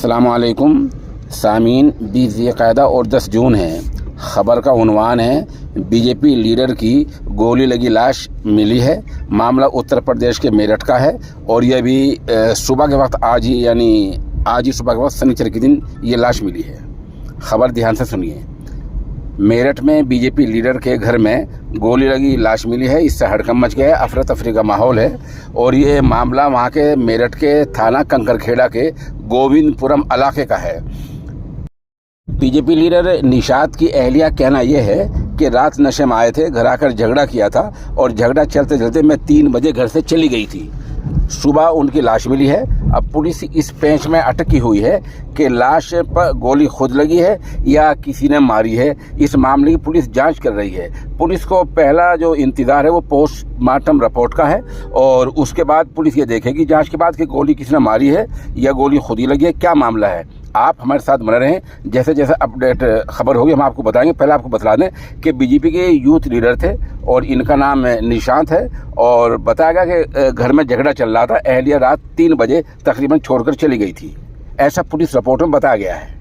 अस्सलामुअलैकुम सामीन। 20 ज़िलक़ादा और 10 जून है। ख़बर का उन्वान है बीजेपी लीडर की गोली लगी लाश मिली है। मामला उत्तर प्रदेश के मेरठ का है और यह भी सुबह के वक्त आज ही सुबह के वक्त शनिचर के दिन ये लाश मिली है। ख़बर ध्यान से सुनिए। मेरठ में बीजेपी लीडर के घर में गोली लगी लाश मिली है। इससे हड़कंप मच गया है, अफरा तफरी का माहौल है और ये मामला वहाँ के मेरठ के थाना कंकरखेड़ा के गोविंदपुरम इलाके का है। बीजेपी लीडर निशात की अहलिया कहना यह है कि रात नशे में आए थे, घर आकर झगड़ा किया था और झगड़ा चलते चलते मैं 3 बजे घर से चली गई थी। सुबह उनकी लाश मिली है। अब पुलिस इस पेंच में अटकी हुई है कि लाश पर गोली खुद लगी है या किसी ने मारी है। इस मामले की पुलिस जांच कर रही है। पुलिस को पहला जो इंतज़ार है वो पोस्टमार्टम रिपोर्ट का है और उसके बाद पुलिस ये देखेगी जांच के बाद कि गोली किसने मारी है या गोली खुद ही लगी है, क्या मामला है। आप हमारे साथ बने रहें। जैसे जैसे अपडेट खबर होगी हम आपको बताएंगे। पहले आपको बता दें कि बीजेपी के यूथ लीडर थे और इनका नाम निशांत है और बताया गया कि घर में झगड़ा चल रहा था। अहलिया रात 3 बजे तकरीबन छोड़कर चली गई थी, ऐसा पुलिस रिपोर्ट में बताया गया है।